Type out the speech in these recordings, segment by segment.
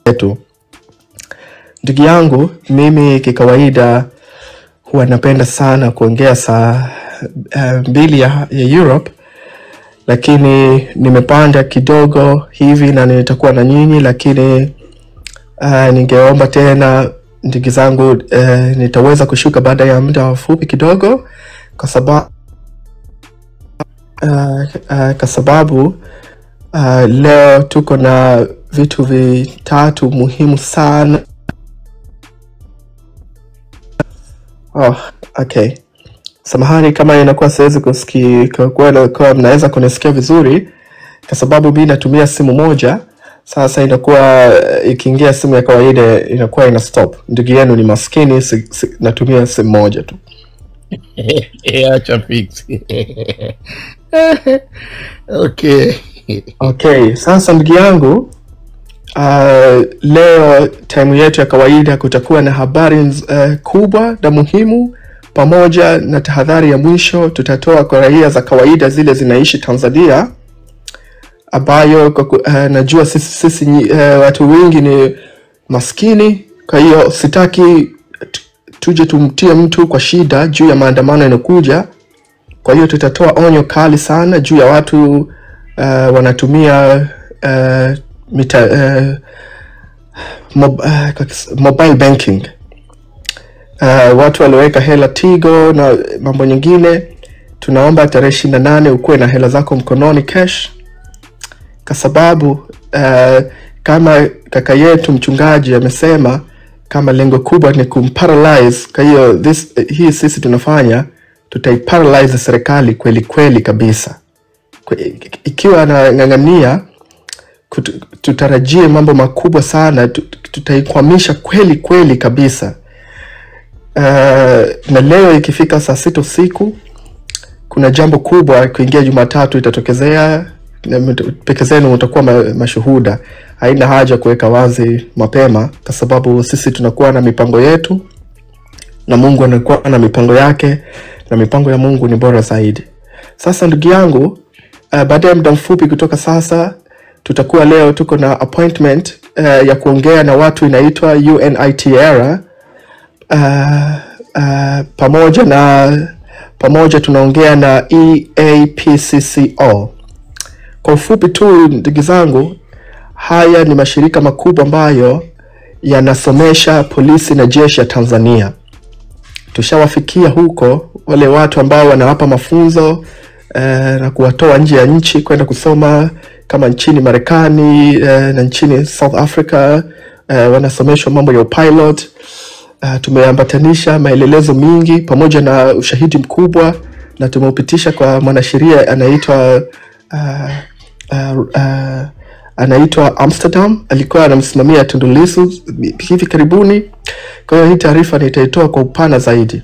yetu. Ndugu yangu, mimi kikawaida huwa napenda sana kuongea saa 2 ya Europe, lakini nimepanda kidogo hivi na nitakuwa na nyinyi, lakini ningeomba tena ndugu zangu, nitaweza kushuka baada ya muda mfupi kidogo kwa sababu leo tuko na vitu vitatu muhimu sana. Okay. Samahani kama inakuwa siwezi kusikia, kwa mnaweza kunisikia vizuri kwa sababu mimi natumia simu moja. Sasa inakuwa ikiingia simu ya kawaida inakuwa ina stop. Ndugu yenu ni maskini, natumia simu moja tu. Acha fix. Okay, sasa ndugu yangu, leo time yetu ya kawaida kutakuwa na habari kubwa na muhimu pamoja na tahadhari ya mwisho tutatoa kwa raia za kawaida zile zinaishi Tanzania, ambayo najua sisi watu wengi ni maskini. Kwa hiyo sitaki tuje tumtie mtu kwa shida juu ya maandamano yanayokuja. Kwa hiyo tutatoa onyo kali sana juu ya watu wanatumia mobile banking. Watu walioweka hela Tigo na mambo nyingine, tunaomba tarehe 28 ukuwe na hela zako mkononi cash, kwa sababu kama kaka yetu mchungaji amesema, kama lengo kubwa ni kumparalyze. Kwa hiyo hii sisi tunafanya, tutaiparalize serikali kweli kweli kabisa. Ikiwa anang'ang'ania, tutarajie mambo makubwa sana, tutaikwamisha kweli kweli kabisa. Na leo ikifika saa 6 usiku kuna jambo kubwa kuingia Jumatatu itatokezea, peke zenu mtakuwa mashuhuda. Haina haja kuweka wazi mapema kwa sababu sisi tunakuwa na mipango yetu na Mungu anakuwa na mipango yake, na mipango ya Mungu ni bora zaidi. Sasa ndugu yangu, baada ya muda mfupi kutoka sasa tutakuwa leo tuko na appointment ya kuongea na watu inaitwa UNITR. Pamoja tunaongea na EAPCCO. Kwa ufupi tu ndugu zangu, haya ni mashirika makubwa ambayo yanasomesha polisi na jeshi ya Tanzania. Tushawafikia huko wale watu ambao wanawapa mafunzo na kuwatoa nje ya nchi kwenda kusoma, kama nchini Marekani na nchini South Africa, wanasomeshwa mambo ya pilot. Tumeambatanisha maelelezo mingi pamoja na ushahidi mkubwa, na tumeupitisha kwa mwanasheria anaitwa Amsterdam, alikuwa anamsimamia Tundu Lissu hivi karibuni. Kwa hiyo hii taarifa nitaitoa kwa upana zaidi,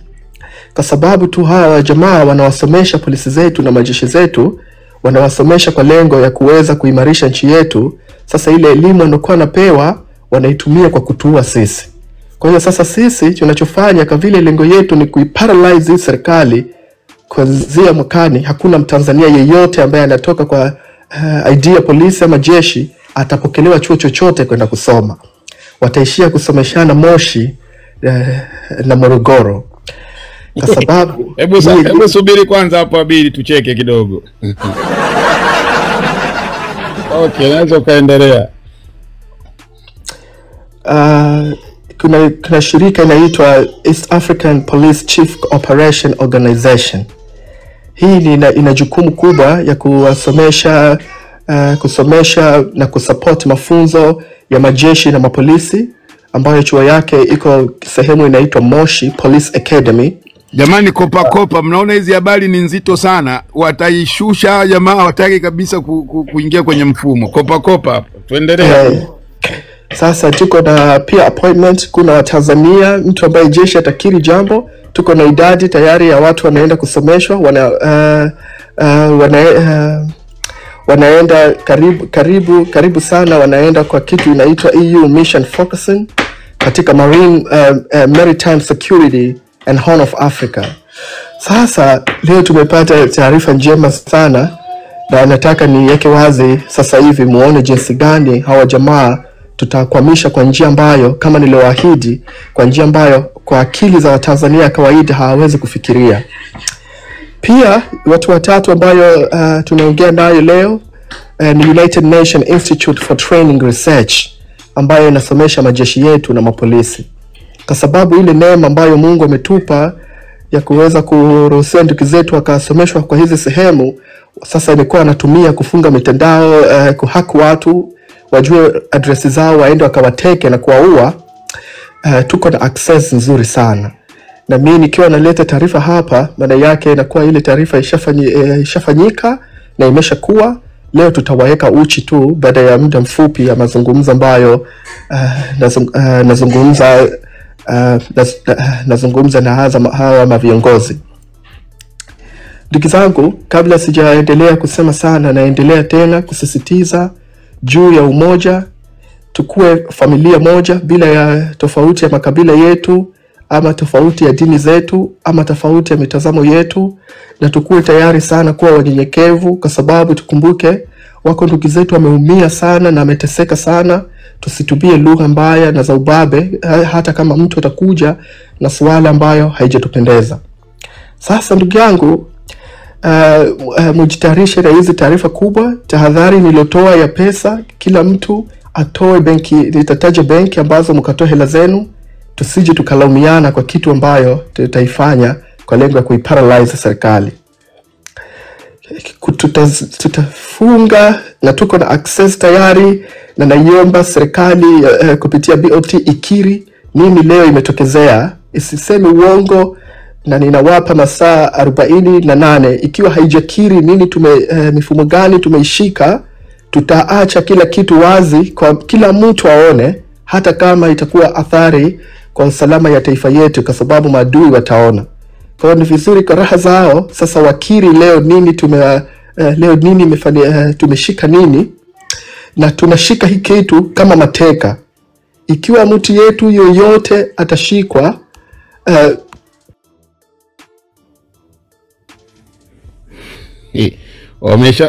kwa sababu tu hawa jamaa wanawasomesha polisi zetu na majeshi zetu, wanawasomesha kwa lengo ya kuweza kuimarisha nchi yetu. Sasa ile elimu wanakuwa napewa wanaitumia kwa kutuua sisi. Kwa hiyo sasa sisi tunachofanya, kwa vile lengo yetu ni kuiparalyze hii serikali, kuanzia mwakani hakuna Mtanzania yeyote ambaye anatoka kwa idea polisi ama jeshi atapokelewa chuo chochote kwenda kusoma. Wataishia kusomeshana Moshi na Morogoro. Kwa sababu hebu subiri kwanza hapo Abili tucheke kidogo. Okay, naweza kaendelea. Kuna shirika inaitwa East African Police Chief Operation Organization. Hii ina jukumu kubwa ya kusomesha na kusupport mafunzo ya majeshi na mapolisi, ambayo chuo yake iko sehemu inaitwa Moshi Police Academy. Jamani, kopa mnaona hizi habari ni nzito sana, wataishusha jamaa, wataki kabisa kuingia kwenye mfumo. Kopa hapo tuendelee. Sasa tuko na pia appointment, kuna Tanzania mtu ambaye jeshi atakiri jambo. Tuko na idadi tayari ya watu wanaenda kusomeshwa, wanaenda karibu sana, wanaenda kwa kitu inaitwa EU Mission Focusing katika Maritime Security and Horn of Africa. Sasa leo tumepata taarifa njema sana, na nataka niweke wazi sasa hivi muone jinsi gani hawa jamaa tutakwamisha kwa njia ambayo kama nilioahidi, kwa njia ambayo kwa akili za Watanzania kawaida hawawezi kufikiria. Pia watu watatu ambayo tunaongea nayo leo ni United Nations Institute for Training Research ambayo inasomesha majeshi yetu na mapolisi. Kwa sababu ile neema ambayo Mungu ametupa ya kuweza kuruhusu ndugu zetu wakasomeshwa kwa hizi sehemu, sasa imekuwa anatumia kufunga mitandao, kuhack watu, wajue address zao, waende wakawateke na kuwaua. Tuko na access nzuri sana. Na mimi nikiwa naleta taarifa hapa, maana yake inakuwa ile taarifa ishafanyika na imeshakuwa. Leo tutawaweka uchi tu baada ya muda mfupi ya mazungumzo ambayo nazungumza na hawa viongozi. Ndugu zangu, kabla sijaendelea kusema sana, naendelea tena kusisitiza juu ya umoja. Tukue familia moja bila ya tofauti ya makabila yetu, ama tofauti ya dini zetu, ama tofauti ya mitazamo yetu, na tukue tayari sana kuwa wanyenyekevu, kwa sababu tukumbuke wako ndugu zetu wameumia sana na wameteseka sana. Tusitumie lugha mbaya na za ubabe hata kama mtu atakuja na swala ambayo haijatupendeza. Sasa ndugu yangu, mujitayarishe na hizi taarifa kubwa. Tahadhari nilotoa ya pesa, kila mtu atoe benki, nitataja benki ambazo mkatoe hela zenu. Tusije tukalaumiana kwa kitu ambayo tutaifanya kwa lengo ya kuiparalyze serikali. Tutafunga na tuko na access tayari, na naiomba serikali kupitia BOT ikiri nini leo imetokezea, isiseme uongo, na ninawapa masaa 48. Ikiwa haijakiri nini mifumo gani tumeishika, tutaacha kila kitu wazi kwa kila mtu aone, hata kama itakuwa athari kwa usalama ya taifa yetu, kwa sababu maadui wataona. Kwa ni vizuri kwa raha zao sasa wakiri leo nini tumeshika nini, na tunashika hii kitu kama mateka. Ikiwa mtu yetu yoyote atashikwa,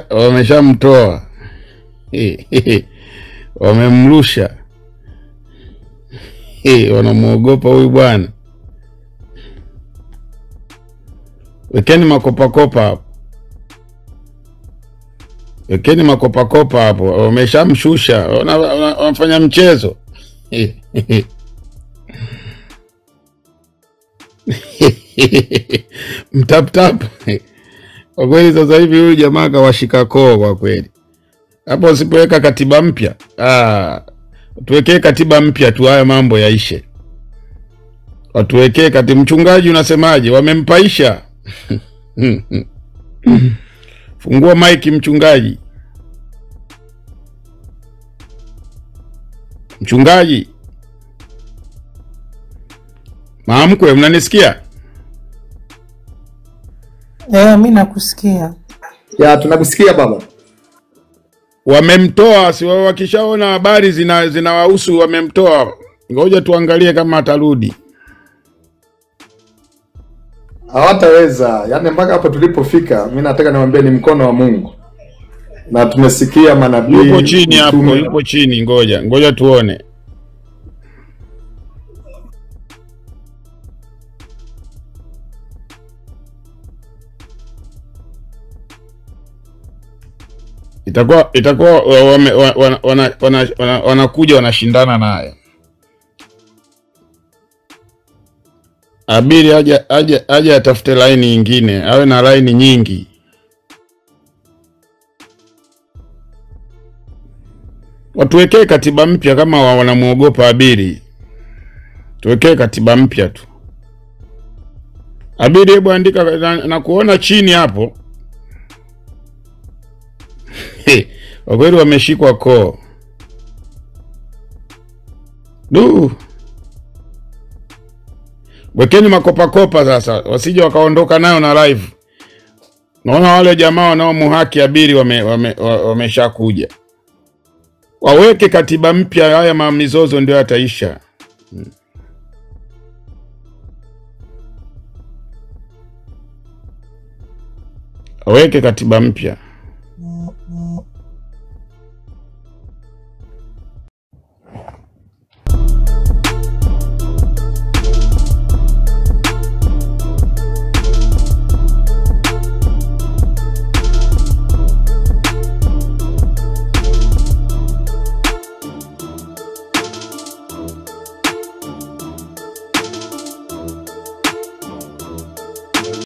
wameshamtoa, wamemrusha, wanamuogopa huyu bwana. Wekeni makopa hapo, wekeni makopa hapo. Wameshamshusha, wanafanya mchezo. Mtap. Kwa kweli sasa hivi huyu jamaa kawashika koo kwa kweli. Hapo usipoweka katiba mpya, tuwekee katiba mpya tu, haya mambo yaishe. Watuwekee katiba. Mchungaji unasemaje? Wamempaisha. Fungua maiki mchungaji. Mchungaji. Maamkwe, mnanisikia? Mimi nakusikia. Ya, tunakusikia baba. Wamemtoa, si wakishaona habari zinawahusu wamemtoa. Ngoja tuangalie kama atarudi. Hawataweza. Yaani mpaka hapo tulipofika, mimi nataka niwaambie ni mkono wa Mungu. Na tumesikia manabii. Yupo chini hapo, yupo chini, ngoja tuone. Itakuwa wanakuja wanashindana naye. Abiri aje atafute line nyingine, awe na line nyingi. Watuwekee katiba mpya kama wanamuogopa Abiri. Tuwekee katiba mpya tu. Abiri, hebu andika na kuona chini hapo. Kwa kweli wameshikwa koo. Wekeni makopa sasa, wasije wakaondoka nayo na live. Naona wale jamaa wanaomuhaki Abiri wameshakuja. Waweke katiba mpya, haya mizozo ndio yataisha. Waweke katiba mpya.